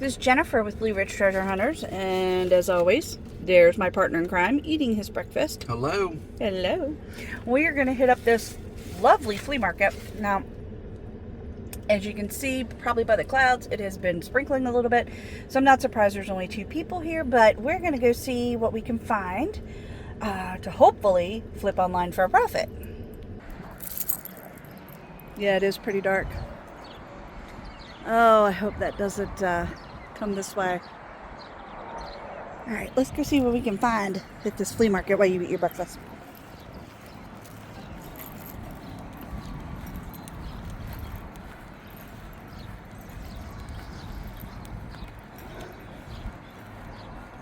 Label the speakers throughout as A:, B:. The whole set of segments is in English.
A: This is Jennifer with Blue Ridge Treasure Hunters, and as always, there's my partner in crime eating his breakfast.
B: Hello.
A: Hello. We are going to hit up this lovely flea market. Now, as you can see, probably by the clouds, it has been sprinkling a little bit, so I'm not surprised there's only 2 people here, but we're going to go see what we can find to hopefully flip online for a profit. Yeah, it is pretty dark. Oh, I hope that doesn't come this way. All right, let's go see what we can find at this flea market while you eat your breakfast.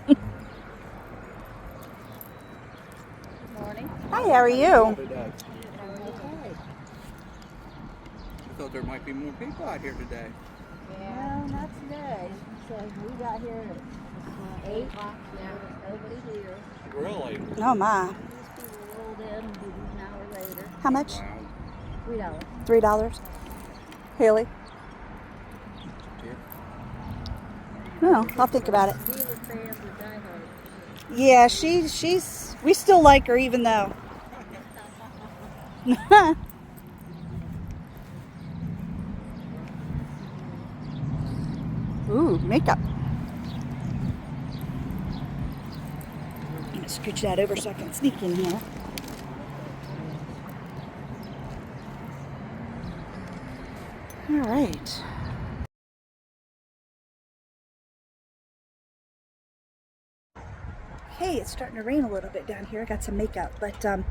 A: Good morning. Hi, how are you?
B: I thought there might be more people out here today.
C: Yeah, no, not today. So we got here at 8 o'clock now. Nobody here.
B: Really?
A: Oh my.
C: These people rolled in an hour later.
A: How much?
B: Wow.
C: $3.
A: $3. Haley?
B: Here.
A: No, I'll think about it.
C: Dealer fans are diehards.
A: Yeah, she's we still like her even though. Ooh, makeup. I'm gonna scooch that over so I can sneak in here. All right. Hey, it's starting to rain a little bit down here. I got some makeup, but I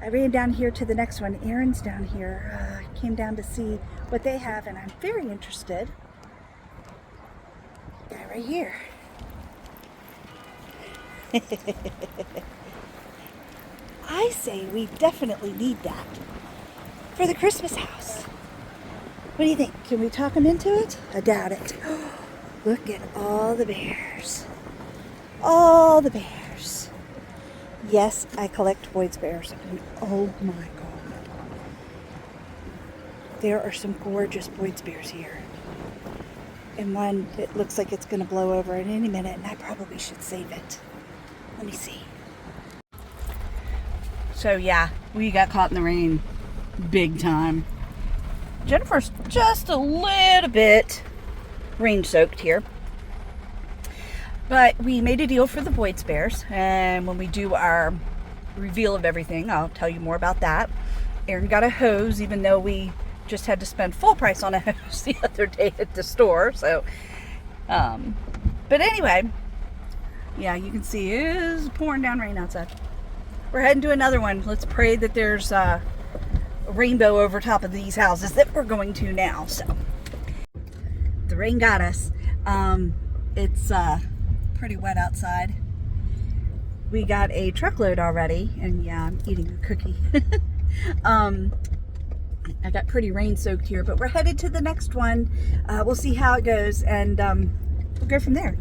A: ran down here to the next one. Aaron's down here. Came down to see what they have, and I'm very interested. Guy right here. I say we definitely need that for the Christmas house. What do you think? Can we talk them into it? I doubt it. Look at all the bears. All the bears. Yes, I collect Boyd's bears. And oh my God. There are some gorgeous Boyd's bears here. And one that looks like it's going to blow over at any minute, and I probably should save it. Let me see. So yeah, we got caught in the rain big time. Jennifer's just a little bit rain soaked here. But we made a deal for the Boyd's bears, and when we do our reveal of everything, I'll tell you more about that. Aaron got a hose, even though we just had to spend full price on a hose the other day at the store. So, but anyway, yeah, you can see it is pouring down rain outside. We're heading to another one. Let's pray that there's a rainbow over top of these houses that we're going to now. So, the rain got us. It's pretty wet outside. We got a truckload already, and yeah, I'm eating a cookie. I got pretty rain soaked here, but we're headed to the next one. We'll see how it goes, and we'll go from there.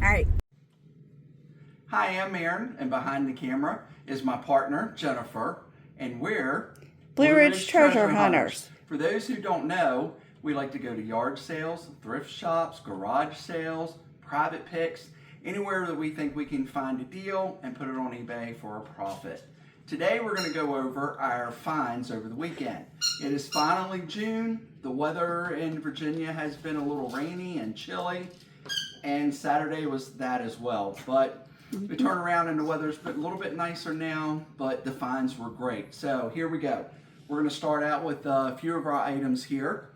A: All right.
B: Hi, I'm Aaron, and behind the camera is my partner, Jennifer, and we're
A: Blue Ridge Treasure Hunters.
B: For those who don't know, we like to go to yard sales, thrift shops, garage sales, private pics, anywhere that we think we can find a deal and put it on eBay for a profit. Today we're going to go over our finds over the weekend. It is finally June. The weather in Virginia has been a little rainy and chilly, and Saturday was that as well. But we turn around and the weather's a little bit nicer now, but the finds were great. So here we go. We're going to start out with a few of our items here.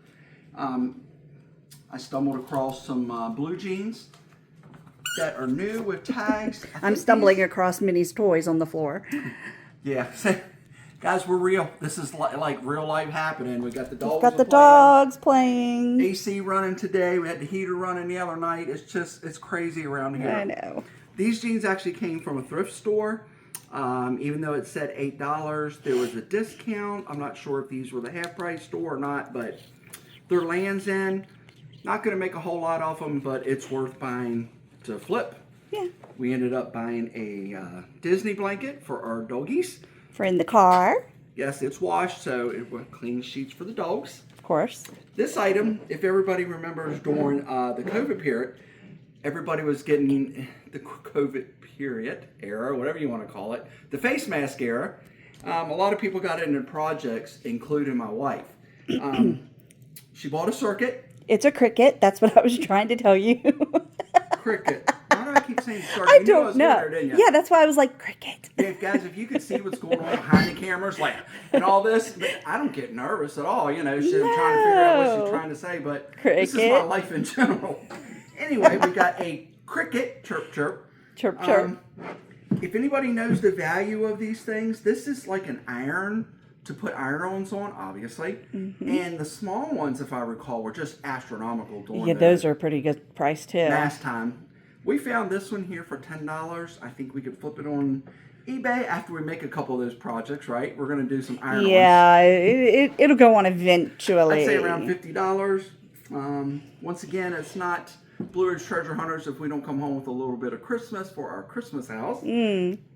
B: I stumbled across some blue jeans that are new with tags.
A: I'm stumbling across Minnie's toys on the floor.
B: Yeah, guys, we're real. This is like real life happening. We got the dogs.
A: Got the dogs playing.
B: AC running today. We had the heater running the other night. It's crazy around here.
A: I know.
B: These jeans actually came from a thrift store. Even though it said $8, there was a discount. I'm not sure if these were the half price store or not, but they're Lands' End. Not going to make a whole lot off them, but it's worth buying to flip.
A: Yeah.
B: We ended up buying a Disney blanket for our doggies.
A: For in the car.
B: Yes, it's washed, so it was clean sheets for the dogs.
A: course.
B: This item, if everybody remembers during the COVID period, everybody was getting the COVID period era, whatever you want to call it, the face mask era. A lot of people got into projects, including my wife. She bought a circuit.
A: It's a Cricut. That's what I was trying to tell you.
B: Cricket. Why do I keep saying circuit?
A: I
B: You knew
A: don't
B: was
A: know.
B: going there, didn't you?
A: Yeah, that's why I was like, Cricut.
B: Yeah, guys, if you could see what's going on behind the cameras, like, and all this, but I don't get nervous at all. You know, she's trying to figure out what she's trying to say, but this is my
A: Cricket.
B: life in general. Anyway, we got a Cricut, chirp, chirp.
A: Chirp, chirp.
B: If anybody knows the value of these things, this is like an iron to put iron-ons on, obviously. And the small ones, if I recall, were just astronomical during
A: Yeah, those are a pretty good price too.
B: last time. We found this one here for $10. I think we could flip it on eBay after we make a couple of those projects, right? We're going to do some iron-ons.
A: Yeah, it'll go on eventually.
B: I'd say around $50. Once again, it's not Blue Ridge Treasure Hunters if we don't come home with a little bit of Christmas for our Christmas house,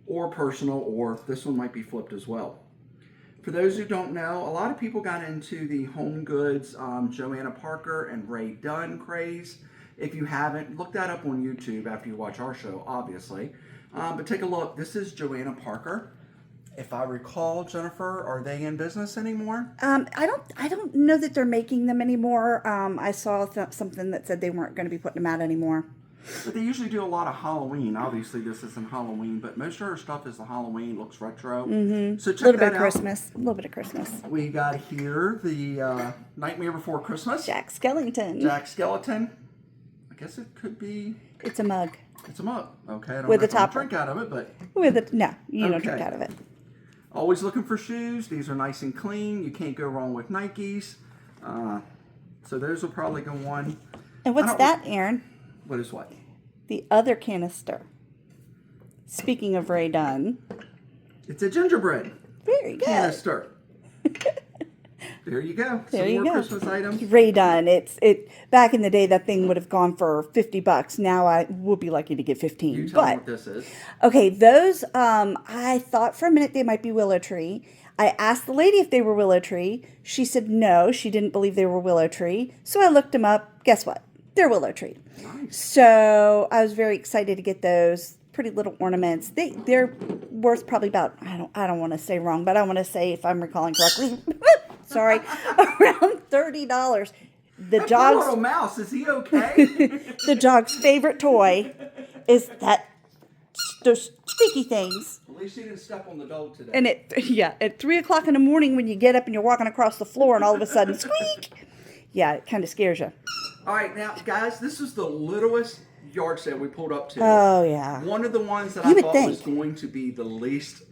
B: or personal, or this one might be flipped as well. For those who don't know, a lot of people got into the home goods Joanna Parker and Ray Dunn craze. If you haven't, look that up on YouTube after you watch our show, obviously. But take a look. This is Joanna Parker. If I recall, Jennifer, are they in business anymore?
A: I don't know that they're making them anymore. I saw something that said they weren't going to be putting them out anymore.
B: But they usually do a lot of Halloween. Obviously, this isn't Halloween, but most of her stuff is the Halloween. Looks retro. So check
A: A little
B: that
A: bit of
B: out.
A: Christmas. A little bit of Christmas.
B: We got here the Nightmare Before Christmas.
A: Jack Skellington.
B: Jack Skeleton. I guess it could be.
A: It's a mug.
B: It's a mug. Okay. I don't
A: With
B: know
A: a
B: if I'm gonna
A: topper.
B: drink out of it, but
A: With it, no, you don't
B: Okay.
A: drink out of it.
B: always looking for shoes. These are nice and clean. You can't go wrong with Nikes. So those will probably go on.
A: And what's
B: I don't-
A: that, Aaron?
B: What is what?
A: The other canister. Speaking of Ray Dunn.
B: It's a gingerbread
A: Very good.
B: canister. There you go.
A: There
B: Some
A: you
B: more
A: go.
B: Christmas items.
A: Ray Dunn. It back in the day that thing would have gone for $50. Now I will be lucky to get 15.
B: You tell me
A: But
B: what this is.
A: okay, those I thought for a minute they might be willow tree. I asked the lady if they were willow tree. She said no, she didn't believe they were willow tree. So I looked them up. Guess what? They're willow tree.
B: Nice.
A: So I was very excited to get those pretty little ornaments. They're worth probably about I don't want to say wrong, but I want to say if I'm recalling correctly, sorry, around $30. The
B: That poor
A: dog's
B: little mouse, is he okay?
A: the dog's favorite toy is those squeaky things.
B: At least he didn't step on the dog today.
A: And at 3:00 in the morning when you get up and you're walking across the floor and all of a sudden squeak. Yeah, it kind of scares you.
B: All right, now, guys, this is the littlest yard sale we pulled up to.
A: Oh yeah.
B: One of the ones that
A: You
B: I
A: would
B: thought
A: think.
B: was going to be the least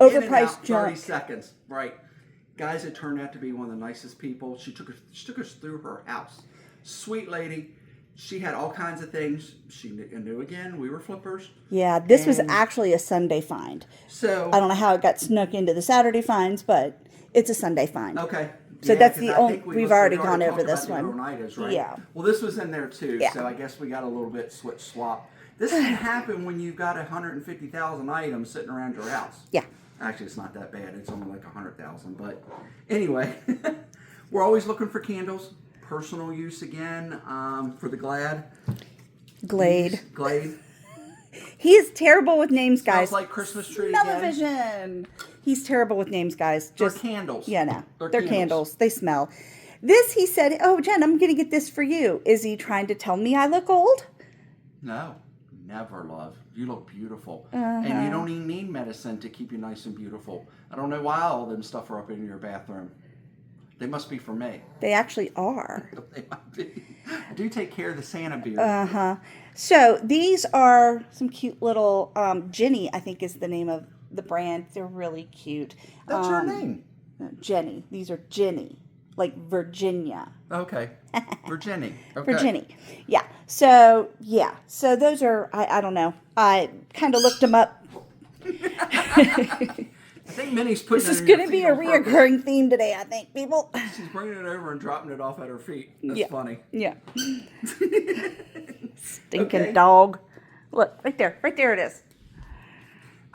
A: Overpriced
B: in and out, 30
A: junk.
B: seconds. Right. Guys, it turned out to be one of the nicest people. She took us through her house. Sweet lady. She had all kinds of things. She knew again, we were flippers.
A: Yeah, this was
B: And-
A: actually a Sunday find.
B: So,
A: I don't know how it got snuck into the Saturday finds, but it's a Sunday find.
B: okay.
A: So that's
B: 'cause
A: the
B: I
A: only-
B: think
A: we've already gone
B: talked
A: over
B: about
A: this
B: the
A: one.
B: overnightas, right?
A: Yeah.
B: Well, this was in there too,
A: Yeah.
B: so I guess we got a little bit switch swap. This can happen when you've got 150,000 items sitting around your house.
A: Yeah.
B: Actually, it's not that bad. It's only like 100,000. But anyway, we're always looking for candles. Personal use again for the Glad.
A: Glade.
B: Glade.
A: He is terrible with names, guys.
B: Smells like Christmas tree again.
A: Smell-o-vision. He's terrible with names, guys.
B: They're
A: Just
B: candles.
A: Yeah, no.
B: They're
A: They're candles. They smell. This, he said, oh, Jen, I'm going to get this for you. Is he trying to tell me I look old?
B: No, never, love. You look beautiful. And you don't even need medicine to keep you nice and beautiful. I don't know why all them stuff are up in your bathroom. They must be for me.
A: They actually are.
B: They might be. I do take care of the Santa beard.
A: Uh-huh. So these are some cute little, Jenny, I think is the name of the brand. They're really cute.
B: That's your name.
A: Jenny. These are Jenny, like Virginia.
B: Okay. Virginia. Okay.
A: Virginia. Yeah. So those are, I don't know. I kind of looked them up.
B: I think Minnie's putting
A: This is
B: it in your
A: going to be
B: feet
A: a
B: on purpose.
A: reoccurring theme today, I think, people.
B: She's bringing it over and dropping it off at her feet. That's
A: Yeah.
B: funny.
A: Yeah. Stinking
B: Okay.
A: dog. Look, right there. Right there it is.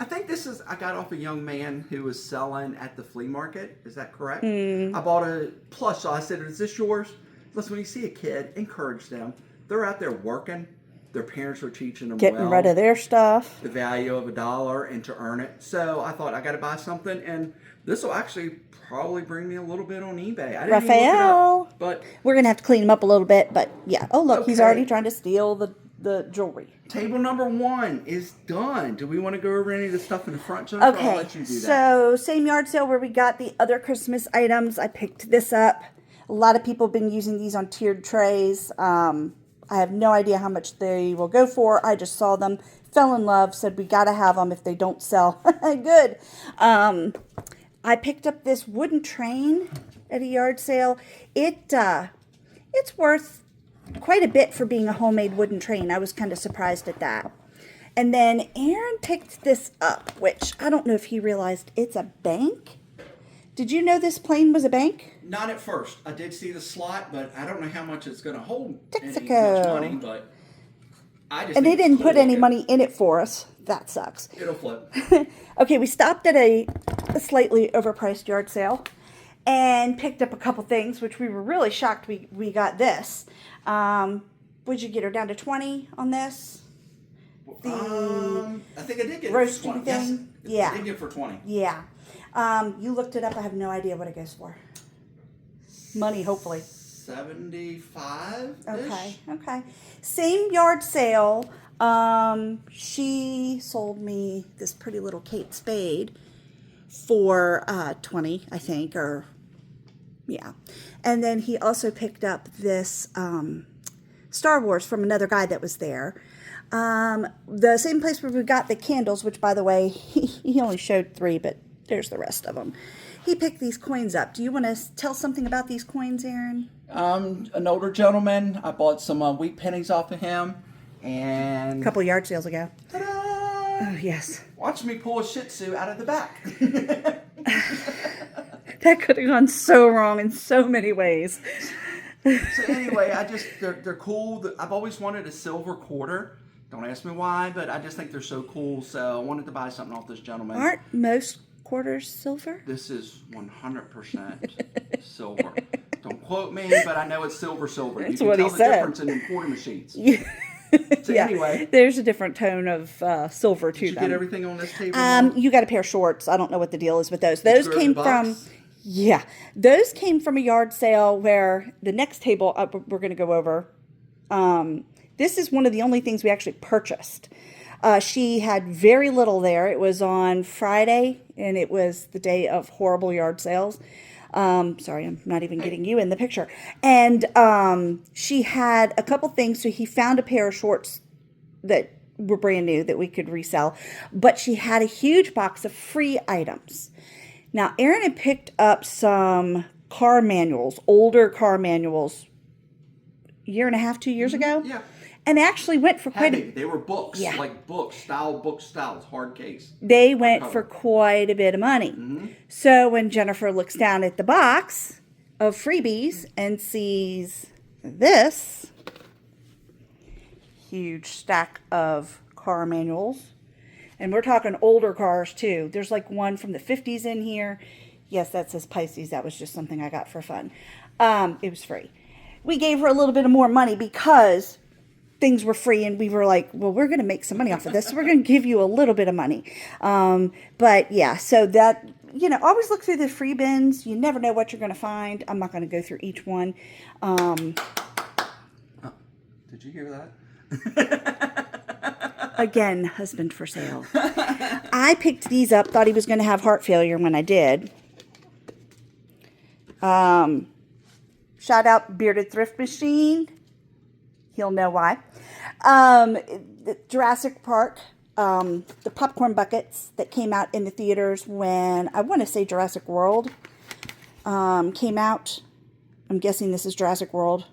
B: I think I got off a young man who was selling at the flea market. Is that correct? I bought a plush doll. I said, is this yours? Listen, when you see a kid, encourage them. They're out there working. Their parents are teaching them
A: Getting rid of their stuff.
B: the value of $1 and to earn it. So I thought I got to buy something, and this will actually probably bring me a little bit on eBay. I didn't even look it
A: Raphael.
B: up, but
A: We're going to have to clean him up a little bit, but yeah. Oh, look, he's
B: Okay.
A: already trying to steal the jewelry.
B: table number 1 is done. Do we want to go over any of the stuff in the front, Jennifer? I'll
A: Okay,
B: let you do that.
A: so same yard sale where we got the other Christmas items. I picked this up. A lot of people have been using these on tiered trays. I have no idea how much they will go for. I just saw them, fell in love, said we got to have them if they don't sell. Good. I picked up this wooden train at a yard sale. It's worth quite a bit for being a homemade wooden train. I was kind of surprised at that. And then Aaron picked this up, which I don't know if he realized it's a bank. Did you know this plane was a bank?
B: Not at first. I did see the slot, but I don't know how much it's going to hold any
A: Texico.
B: much money, but I just
A: And they
B: think it's
A: didn't
B: cool
A: put any
B: looking.
A: money in it for us. That sucks.
B: It'll flip.
A: Okay, we stopped at a slightly overpriced yard sale and picked up a couple things, which we were really shocked we got this. Would you get her down to 20 on this?
B: I think I did get it
A: roasting
B: for 20. Yes,
A: thing? Yeah.
B: I did get it for 20.
A: Yeah. You looked it up. I have no idea what it goes for. Money, hopefully.
B: 75.
A: Okay. Same yard sale. She sold me this pretty little Kate Spade for 20, I think, or yeah. And then he also picked up this Star Wars from another guy that was there. The same place where we got the candles, which, by the way, he only showed 3, but there's the rest of them. He picked these coins up. Do you want to tell something about these coins, Aaron?
B: An older gentleman. I bought some wheat pennies off of him, and
A: A couple yard sales ago.
B: ta-da!
A: Oh, yes.
B: Watch me pull a Shih Tzu out of the back.
A: That could have gone so wrong in so many ways.
B: So anyway, they're cool. I've always wanted a silver quarter. Don't ask me why, but I just think they're so cool. So I wanted to buy something off this gentleman.
A: Aren't most quarters silver?
B: This is 100% silver. Don't quote me, but I know it's silver.
A: That's
B: You can
A: what
B: tell
A: he
B: the
A: said.
B: difference in importer machines. So
A: Yeah.
B: anyway,
A: There's a different tone of silver to
B: did you
A: them.
B: get everything on this table?
A: You got a pair of shorts. I don't know what the deal is with those. Those
B: you go in
A: came
B: the
A: from,
B: box?
A: yeah, those came from a yard sale where the next table we're going to go over. This is one of the only things we actually purchased. She had very little there. It was on Friday, and it was the day of horrible yard sales. Sorry, I'm not even getting you in the picture. And she had a couple things. So he found a pair of shorts that were brand new that we could resell. But she had a huge box of free items. Now, Aaron had picked up some car manuals, older car manuals, a year and a half, 2 years ago.
B: Yeah.
A: And actually went for quite
B: Heavy. They were books,
A: Yeah.
B: like book styles, hard case.
A: they went for quite a bit of money. So when Jennifer looks down at the box of freebies and sees this huge stack of car manuals, and we're talking older cars too. There's like one from the 50s in here. Yes, that says Pisces. That was just something I got for fun. It was free. We gave her a little bit of more money because things were free, and we were like, well, we're going to make some money off of this, so we're going to give you a little bit of money. But yeah, so that, always look through the free bins. You never know what you're going to find. I'm not going to go through each one.
B: Did you hear that?
A: Again, husband for sale. I picked these up, thought he was going to have heart failure when I did. Shout out Bearded Thrift Machine. He'll know why. The Jurassic Park, the popcorn buckets that came out in the theaters when, I want to say Jurassic World came out. I'm guessing this is Jurassic World.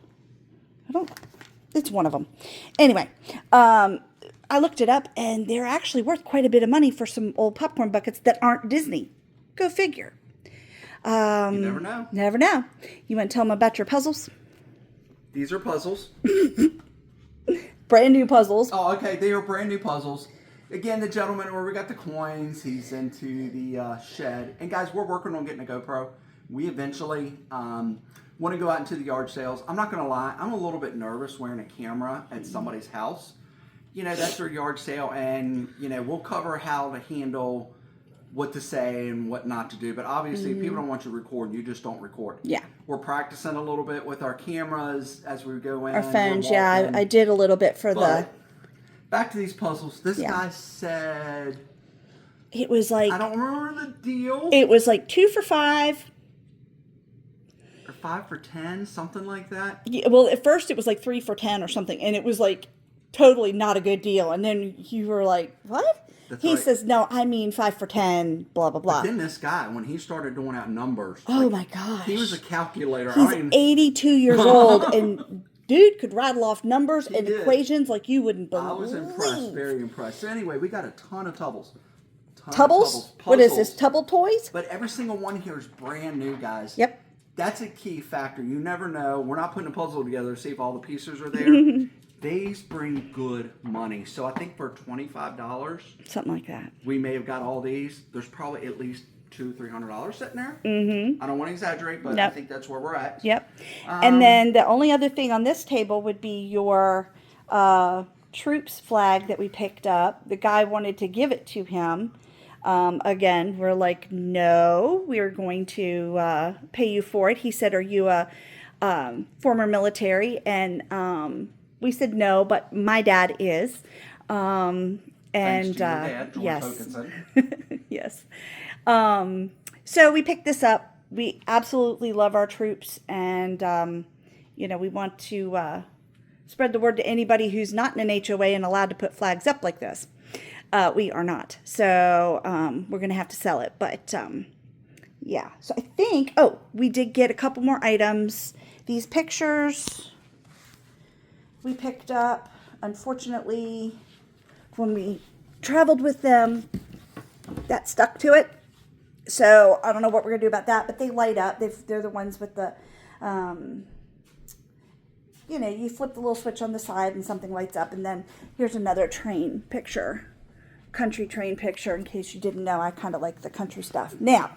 A: It's one of them. Anyway, I looked it up, and they're actually worth quite a bit of money for some old popcorn buckets that aren't Disney. Go figure.
B: You never know.
A: Never know. You want to tell them about your puzzles?
B: These are puzzles.
A: Brand new puzzles.
B: Oh, okay. They are brand new puzzles. again, the gentleman where we got the coins, he's into the shed. And guys, we're working on getting a GoPro. We eventually want to go out into the yard sales. I'm not going to lie, I'm a little bit nervous wearing a camera at somebody's house. You know, that's their yard sale, and, you know, we'll cover how to handle what to say and what not to do. But obviously, if people don't want you to record, you just don't record.
A: Yeah.
B: We're practicing a little bit with our cameras as we go in.
A: Our phones, yeah. I did a little bit for
B: but back to these puzzles. This
A: Yeah.
B: guy said...
A: It was like...
B: I don't remember the deal.
A: It was like 2 for $5.
B: Or 5 for 10, something like that.
A: Yeah, well, at first it was like 3 for 10 or something, and it was like totally not a good deal. And then you were like, what?
B: That's
A: he
B: right.
A: says, no, I mean 5 for 10, blah, blah, blah.
B: But then this guy, when he started doing out numbers...
A: Oh, my gosh.
B: He was a calculator.
A: He's 82 years old, and dude could rattle off numbers and
B: did.
A: equations like you wouldn't believe.
B: I was impressed, very impressed. So anyway, we got a ton of Tubbles.
A: Tubbles? What is this, Tubble Toys?
B: But every single one here is brand new, guys.
A: Yep.
B: That's a key factor. You never know. We're not putting a puzzle together to see if all the pieces are there. These bring good money. So I think for $25,
A: Something like that.
B: we may have got all these. There's probably at least $200-300 sitting there. Mm-hmm. I don't want to exaggerate, but I think that's where we're at.
A: Yep. And then the only other thing on this table would be your troops flag that we picked up. The guy wanted to give it to him. Again, we're like, no, we're going to pay you for it. He said, are you a former military? And we said no, but my dad is.
B: Thanks to your dad, George
A: yes.
B: Hokinson.
A: Yes. So we picked this up. We absolutely love our troops, and you know, we want to spread the word to anybody who's not in an HOA and allowed to put flags up like this. We are not, so we're gonna have to sell it. But yeah, so I think, oh, we did get a couple more items. These pictures we picked up. Unfortunately, when we traveled with them, that stuck to it. So I don't know what we're gonna do about that, but they light up. They're the ones with the, you know, you flip the little switch on the side and something lights up. And then here's another train picture, country train picture, in case you didn't know. I kind of like the country stuff. Now,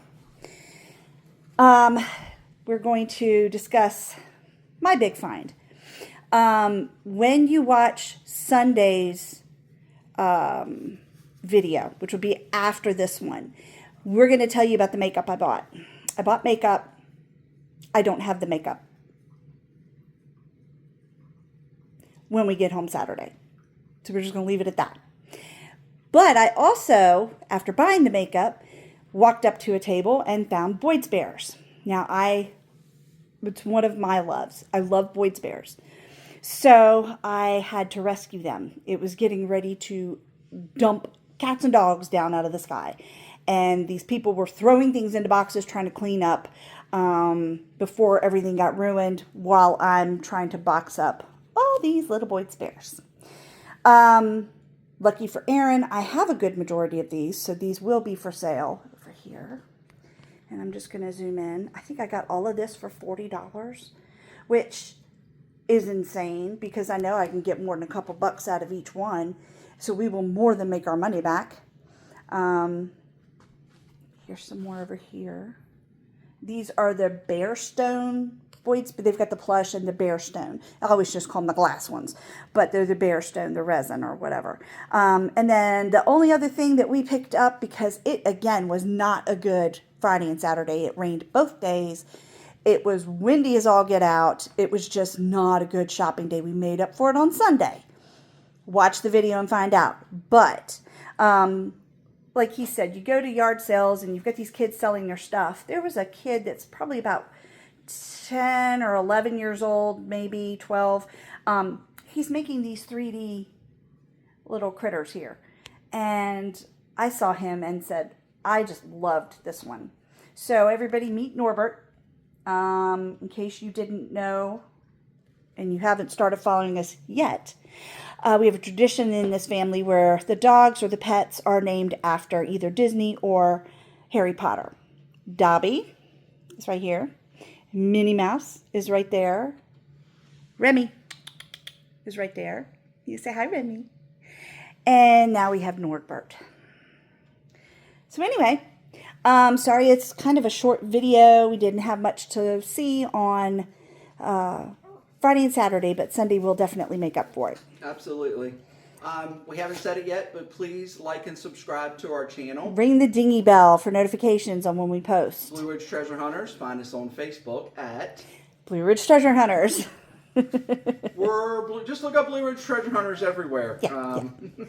A: we're going to discuss my big find. When you watch Sunday's video, which will be after this one, we're going to tell you about the makeup I bought. I bought makeup. I don't have the makeup when we get home Saturday. So we're just going to leave it at that. But I also, after buying the makeup, walked up to a table and found Boyd's Bears. Now, it's one of my loves. I love Boyd's Bears. So I had to rescue them. It was getting ready to dump cats and dogs down out of the sky. And these people were throwing things into boxes, trying to clean up before everything got ruined, while I'm trying to box up all these little Boyd's Bears. Lucky for Aaron, I have a good majority of these, so these will be for sale over here. And I'm just going to zoom in. I think I got all of this for $40, which is insane because I know I can get more than a couple bucks out of each one. So we will more than make our money back. Here's some more over here. These are the bear stone Boyd's, but they've got the plush and the bear stone. I always just call them the glass ones, but they're the bear stone, the resin or whatever. And then the only other thing that we picked up, because it again was not a good Friday and Saturday. It rained both days. It was windy as all get out. It was just not a good shopping day. We made up for it on Sunday. Watch the video and find out. But like he said, you go to yard sales and you've got these kids selling their stuff. There was a kid that's probably about 10 or 11 years old, maybe 12. He's making these 3D little critters here. And I saw him and said, I just loved this one. So everybody meet Norbert. In case you didn't know and you haven't started following us yet, we have a tradition in this family where the dogs or the pets are named after either Disney or Harry Potter. Dobby is right here. Minnie Mouse is right there. Remy is right there. You say hi, Remy. And now we have Nordbert. So anyway, sorry it's kind of a short video. We didn't have much to see on Friday and Saturday, but Sunday we'll definitely make up for it.
B: Absolutely. We haven't said it yet, but please like and subscribe to our channel.
A: Ring the dingy bell for notifications on when we post.
B: Blue Ridge Treasure Hunters. Find us on Facebook at
A: Blue Ridge Treasure Hunters.
B: Just look up Blue Ridge Treasure Hunters everywhere.
A: Yeah.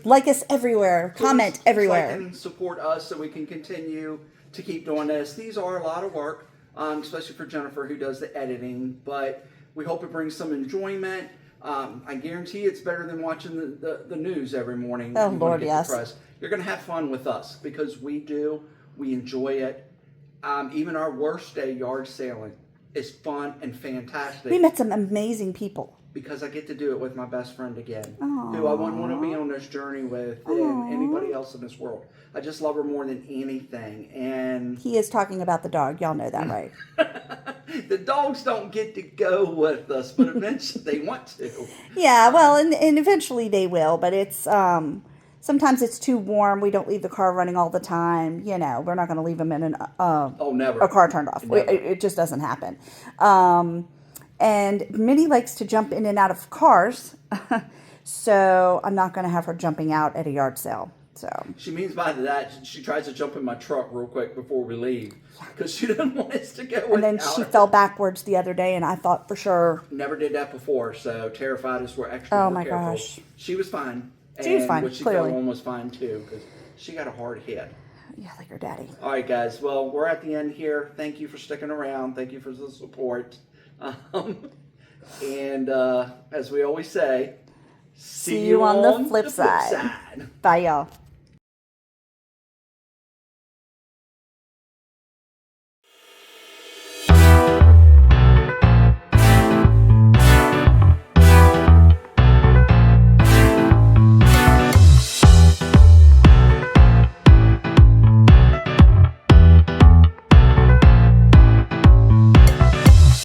A: Like us everywhere. Comment
B: Please
A: everywhere.
B: like and support us so we can continue to keep doing this. These are a lot of work, especially for Jennifer who does the editing, but we hope it brings some enjoyment. I guarantee it's better than watching the news every morning.
A: Oh, Lord, yes.
B: You're going to have fun with us because we do. We enjoy it. Even our worst day yard sailing is fun and fantastic.
A: We met some amazing people.
B: Because I get to do it with my best friend again,
A: Aww.
B: who I wouldn't want to be on this journey with than anybody else in this world. I just love her more than anything. And
A: He is talking about the dog. Y'all know that, right?
B: the dogs don't get to go with us, but eventually they want to.
A: Yeah, well, and eventually they will, but it's sometimes it's too warm. We don't leave the car running all the time. You know, we're not going to leave them in
B: Never.
A: a car turned off.
B: Never.
A: It just doesn't happen. And Minnie likes to jump in and out of cars, so I'm not going to have her jumping out at a yard sale. So
B: She means by that, she tries to jump in my truck real quick before we leave because she doesn't want us to go.
A: And then she fell backwards the other day, and I thought for sure.
B: Never did that before, so terrified us. We're extra
A: Oh my
B: careful.
A: gosh.
B: She was fine.
A: She was fine,
B: What she
A: clearly.
B: fell on was fine too because she got a hard hit.
A: Yeah, like her daddy.
B: All right, guys. Well, we're at the end here. Thank you for sticking around. Thank you for the support. And as we always say,
A: See you on the flip side. Bye, y'all.